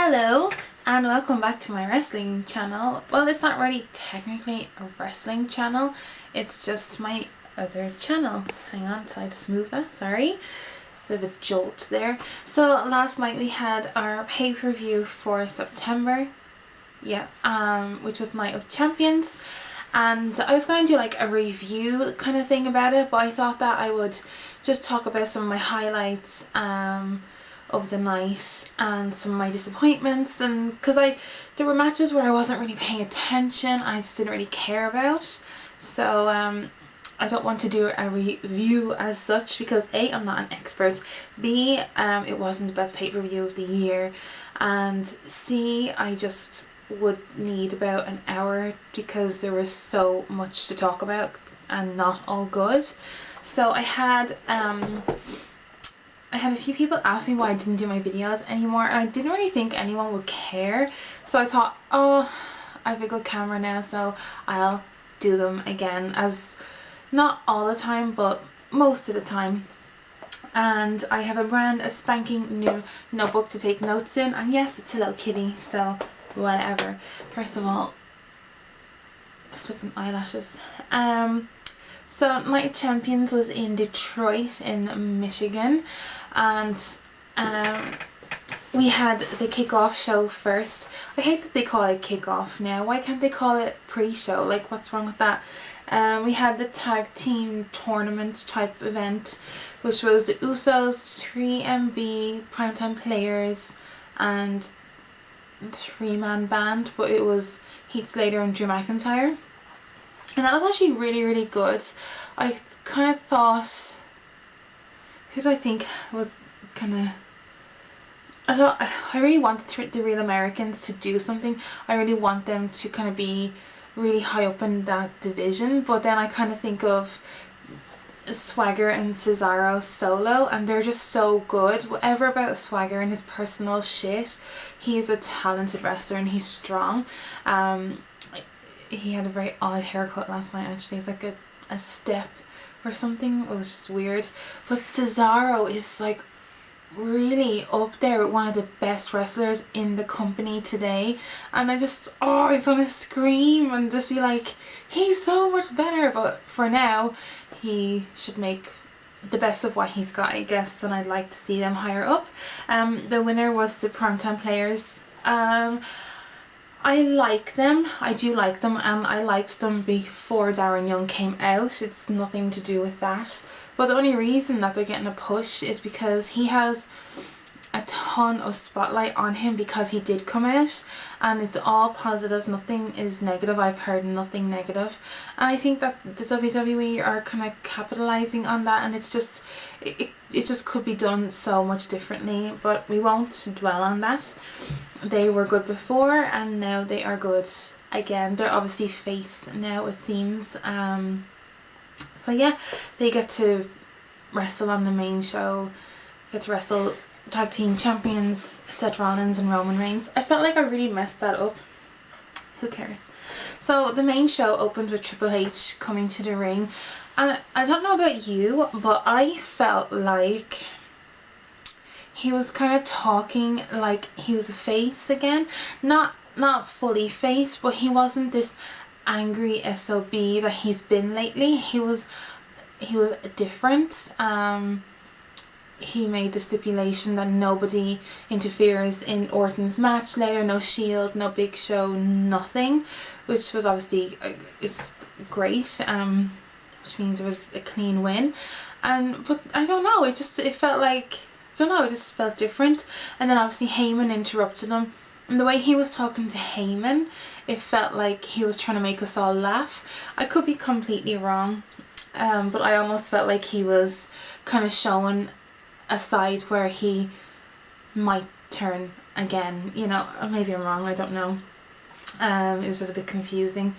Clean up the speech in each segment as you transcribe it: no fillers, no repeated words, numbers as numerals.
Hello and welcome back to my wrestling channel. Well, it's not really technically a wrestling channel, it's just my other channel. Hang on till I just move that, sorry. Bit of a jolt there. So last night we had our pay-per-view for September, which was Night of Champions, and I was going to do like a review kind of thing about it, but I thought that I would just talk about some of my highlights of the night and some of my disappointments, and because there were matches where I wasn't really paying attention, I just didn't really care about, so I don't want to do a review as such because A, I'm not an expert, B, it wasn't the best pay-per-view of the year, and C, I just would need about an hour because there was so much to talk about and not all good. So I had a few people ask me why I didn't do my videos anymore, and I didn't really think anyone would care, so I thought, oh, I have a good camera now, so I'll do them again, as not all the time but most of the time. And I have a spanking new notebook to take notes in, and yes, it's Hello Kitty, so whatever. First of all, flipping eyelashes. So Night of Champions was in Detroit in Michigan, and we had the kickoff show first. I hate that they call it kickoff now. Why can't they call it pre-show? Like, what's wrong with that? We had the tag team tournament type event, which was the Usos, 3MB, Primetime Players, and 3-man band, but it was Heath Slater and Drew McIntyre. And that was actually really good. I kind of thought, who do I think was I really wanted the Real Americans to do something. I really want them to kind of be really high up in that division, but then I kind of think of Swagger and Cesaro solo, and they're just so good. Whatever about Swagger and his personal shit, he's a talented wrestler and he's strong. He had a very odd haircut last night actually. It's like a step or something. It was just weird. But Cesaro is like really up there with one of the best wrestlers in the company today, and I just want to scream and just be like, he's so much better. But for now he should make the best of what he's got, I guess, and I'd like to see them higher up. The winner was the Primetime Players. I like them, I do like them, and I liked them before Darren Young came out. It's nothing to do with that, but the only reason that they're getting a push is because he has a ton of spotlight on him because he did come out, and it's all positive, nothing is negative. I've heard nothing negative, and I think that the WWE are kind of capitalizing on that, and it's just it just could be done so much differently, but we won't dwell on that. They were good before and now they are good again. They're obviously face now, it seems. So yeah, they get to wrestle on the main show, get to wrestle tag team champions Seth Rollins and Roman Reigns. I felt like I really messed that up. Who cares? So the main show opened with Triple H coming to the ring, and I don't know about you, but I felt like he was kind of talking like he was a face again. Not fully face, but he wasn't this angry SOB that he's been lately. He was different. He made the stipulation that nobody interferes in Orton's match later, no Shield, no Big Show, nothing, which was obviously it's great, which means it was a clean win. But I don't know, it felt like, it just felt different. And then obviously Heyman interrupted him, and the way he was talking to Heyman, it felt like he was trying to make us all laugh. I could be completely wrong, but I almost felt like he was kind of showing a side where he might turn again, you know. Maybe I'm wrong, I don't know. It was just a bit confusing.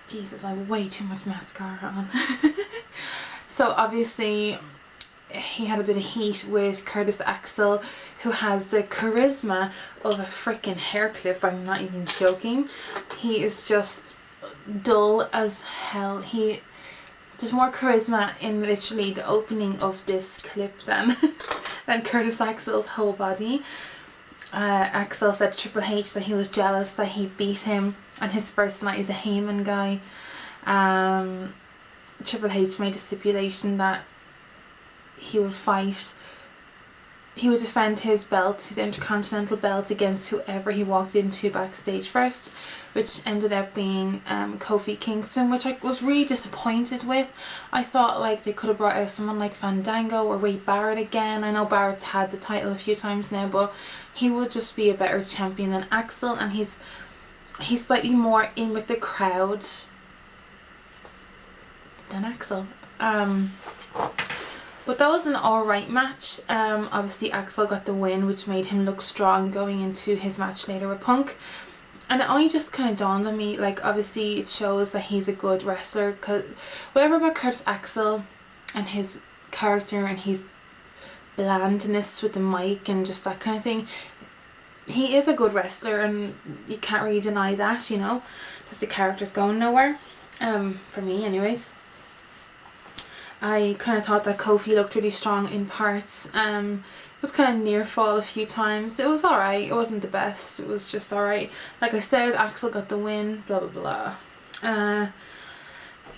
Jesus, I have way too much mascara on. So obviously he had a bit of heat with Curtis Axel, who has the charisma of a freaking hair clip. I'm not even joking. He is just dull as hell. There's more charisma in literally the opening of this clip than than Curtis Axel's whole body. Axel said to Triple H that he was jealous that he beat him on his first night as a Heyman guy. Triple H made a stipulation that he would defend his belt, his Intercontinental belt, against whoever he walked into backstage first, which ended up being Kofi Kingston, which I was really disappointed with. I thought like they could have brought out someone like Fandango or Wade Barrett again. I know Barrett's had the title a few times now, but he would just be a better champion than Axel, and he's slightly more in with the crowd than Axel. But that was an alright match. Obviously Axel got the win, which made him look strong going into his match later with Punk. And it only just kind of dawned on me, like, obviously it shows that he's a good wrestler, because whatever about Curtis Axel and his character and his blandness with the mic and just that kind of thing, he is a good wrestler, and you can't really deny that, you know. Just the character's going nowhere, for me anyways. I kind of thought that Kofi looked really strong in parts. It was kind of near fall a few times. It was alright. It wasn't the best. It was just alright. Like I said, Axel got the win. Blah blah blah.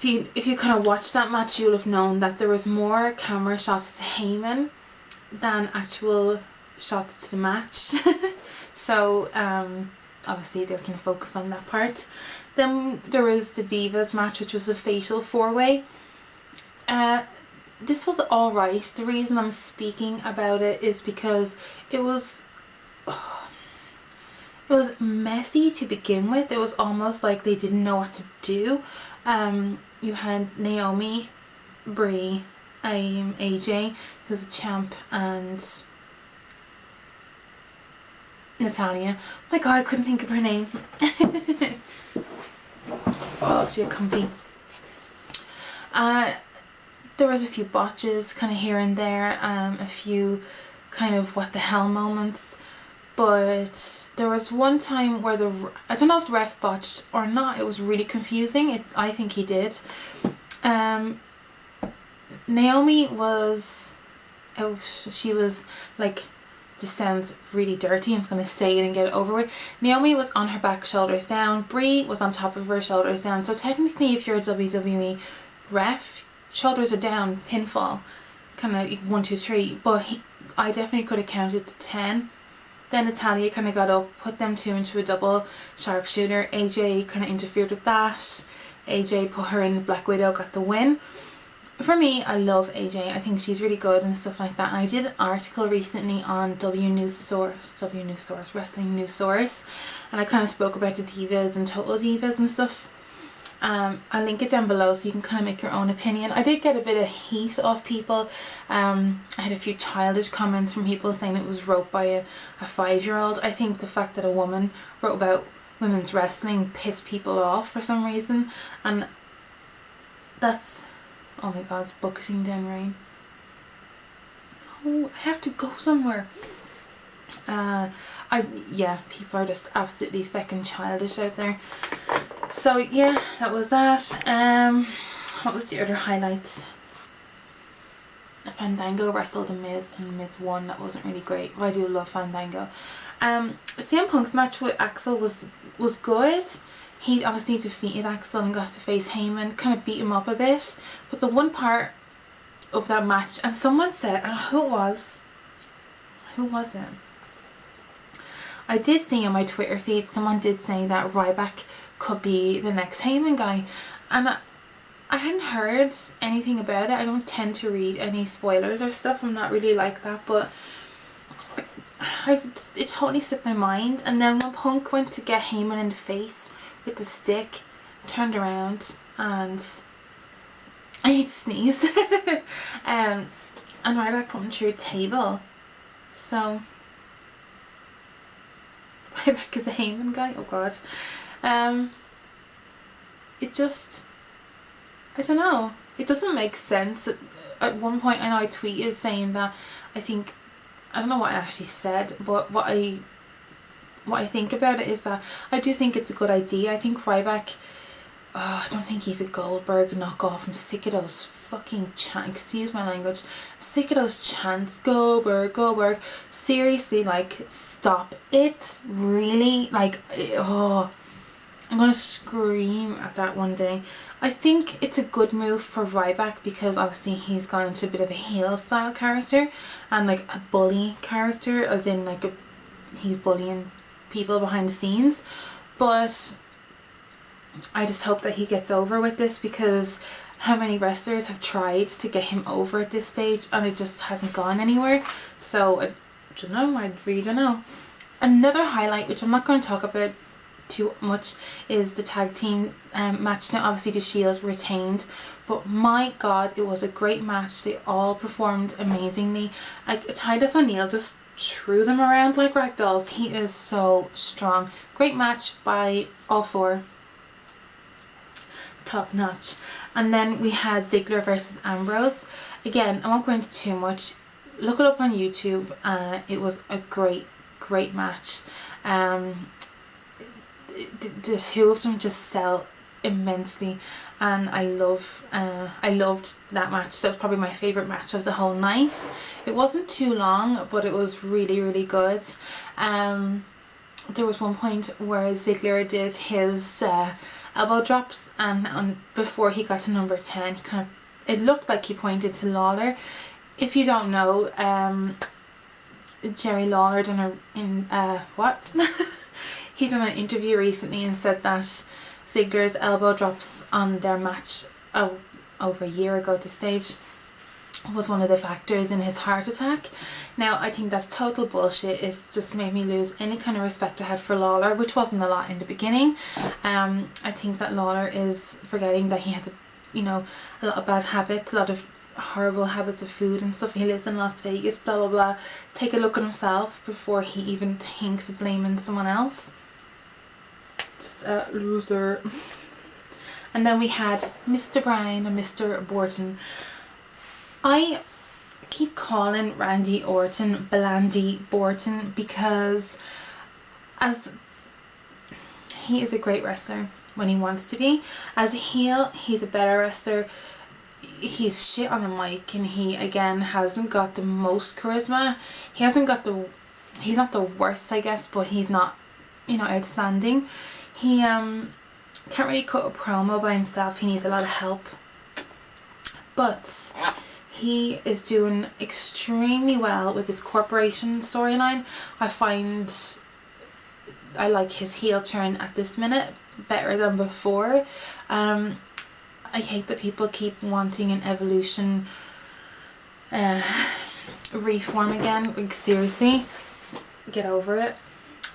If you kind of watched that match, you'll have known that there was more camera shots to Heyman than actual shots to the match. So obviously they're going to focus on that part. Then there was the Divas match, which was a fatal 4-way. This was alright. The reason I'm speaking about it is because it was messy to begin with. It was almost like they didn't know what to do. You had Naomi, Brie, AJ, who's a champ, and Natalia. Oh my god, I couldn't think of her name. Oh, to get comfy. There was a few botches kind of here and there, a few kind of what the hell moments, but there was one time where I don't know if the ref botched or not. It was really confusing. I think he did. Naomi was, she was like, this sounds really dirty, I'm just going to say it and get it over with. Naomi was on her back, shoulders down. Brie was on top of her, shoulders down. So technically, if you're a WWE ref, shoulders are down, pinfall, kind of 1, 2, 3. But I definitely could have counted to 10. Then Natalia kind of got up, put them two into a double sharpshooter. AJ kind of interfered with that. AJ put her in. Black Widow got the win. For me, I love AJ. I think she's really good and stuff like that. And I did an article recently on Wrestling News Source, and I kind of spoke about the divas and total divas and stuff. I'll link it down below so you can kind of make your own opinion. I did get a bit of heat off people. I had a few childish comments from people saying it was wrote by a 5-year-old. I think the fact that a woman wrote about women's wrestling pissed people off for some reason, and that's, oh my god, it's bucketing down rain. Oh, I have to go somewhere. Yeah, people are just absolutely feckin' childish out there. So yeah, that was that. What was the other highlights? Fandango wrestled The Miz and Miz won. That wasn't really great, but I do love Fandango. CM Punk's match with Axel was good. He obviously defeated Axel and got to face Heyman, kind of beat him up a bit. But the one part of that match, and someone said, I don't know who was it? I did see on my Twitter feed, someone did say that Ryback could be the next Heyman guy, and I hadn't heard anything about it. I don't tend to read any spoilers or stuff. I'm not really like that, but it totally slipped my mind. And then when Punk went to get Heyman in the face with the stick, turned around and I need to sneeze. And Ryback put him through a table. So Ryback is a Heyman guy. Oh god. It just, I don't know, it doesn't make sense. At one point I know I tweeted saying that I don't know what I actually said, but what I think about it is that I do think it's a good idea. I think Ryback I don't think he's a Goldberg knockoff. I'm sick of those fucking chants. Excuse my language. I'm sick of those chants. Goldberg, Goldberg. Seriously, like, stop it. Really? Like, oh, I'm gonna scream at that one day. I think it's a good move for Ryback because obviously he's gone into a bit of a heel style character and like a bully character, as in like he's bullying people behind the scenes. But I just hope that he gets over with this, because how many wrestlers have tried to get him over at this stage and it just hasn't gone anywhere. So I don't know, I really don't know. Another highlight, which I'm not going to talk about too much, is the tag team match. Now obviously the Shield retained, but my god, it was a great match. They all performed amazingly. Like, Titus O'Neil just threw them around like rag dolls. He is so strong. Great match by all four. Top notch. And then we had Ziggler versus Ambrose. Again, I won't go into too much. Look it up on YouTube. It was a great match. The two of them just sell immensely, and I loved that match. That was probably my favourite match of the whole night. It wasn't too long, but it was really good. There was one point where Ziggler did his elbow drops, and before he got to number 10, it looked like he pointed to Lawler. If you don't know, Jerry Lawler done he done an interview recently and said that Ziggler's elbow drops on their match over a year ago at this stage was one of the factors in his heart attack. Now I think that's total bullshit. It's just made me lose any kind of respect I had for Lawler, which wasn't a lot in the beginning. I think that Lawler is forgetting that he has a lot of bad habits, a lot of horrible habits of food and stuff. He lives in Las Vegas, blah blah blah. Take a look at himself before he even thinks of blaming someone else. Just a loser. And then we had Mr. Bryan and Mr. Borton. I keep calling Randy Orton Blandy Borton because as he is a great wrestler when he wants to be. As a heel, he's a better wrestler. He's shit on the mic, and he again hasn't got the most charisma. He's not the worst, I guess, but he's not, outstanding. He can't really cut a promo by himself. He needs a lot of help, but he is doing extremely well with his corporation storyline. I like his heel turn at this minute better than before. I hate that people keep wanting an Evolution reform again. Like, seriously, get over it.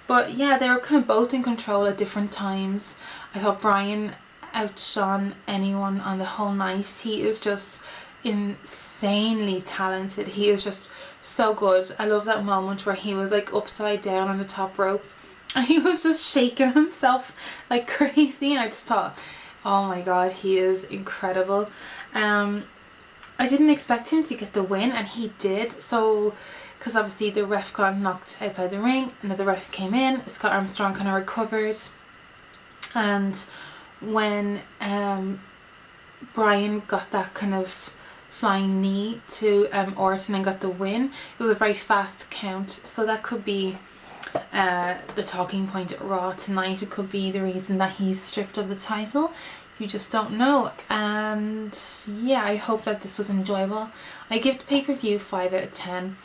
But yeah, they were kind of both in control at different times. I thought Bryan outshone anyone on the whole night. He is just insanely talented. He is just so good. I love that moment where he was like upside down on the top rope and he was just shaking himself like crazy, and I just thought, oh my god, he is incredible. I didn't expect him to get the win, and he did. So, because obviously the ref got knocked outside the ring, another ref came in, Scott Armstrong kind of recovered, and when Bryan got that kind of flying knee to Orton and got the win, it was a very fast count. So that could be the talking point at Raw tonight. It could be the reason that he's stripped of the title. You just don't know. And yeah, I hope that this was enjoyable. I give the pay-per-view 5 out of 10.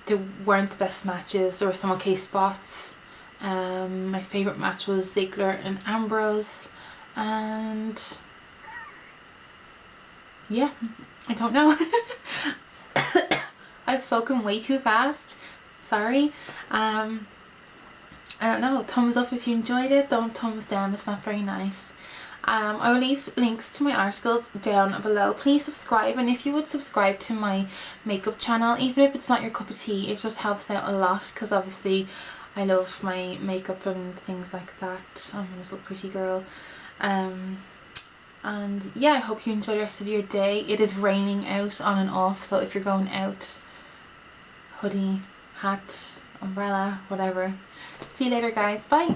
There weren't the best matches. There were some okay spots. My favourite match was Ziggler and Ambrose, and yeah, I don't know. I've spoken way too fast, sorry. I don't know, thumbs up if you enjoyed it, don't thumbs down, it's not very nice. I will leave links to my articles down below. Please subscribe, and if you would subscribe to my makeup channel, even if it's not your cup of tea, it just helps out a lot, because obviously I love my makeup and things like that. I'm a little pretty girl. And yeah, I hope you enjoy the rest of your day. It is raining out on and off, so if you're going out, hoodie, hat, umbrella, whatever. See you later guys, bye.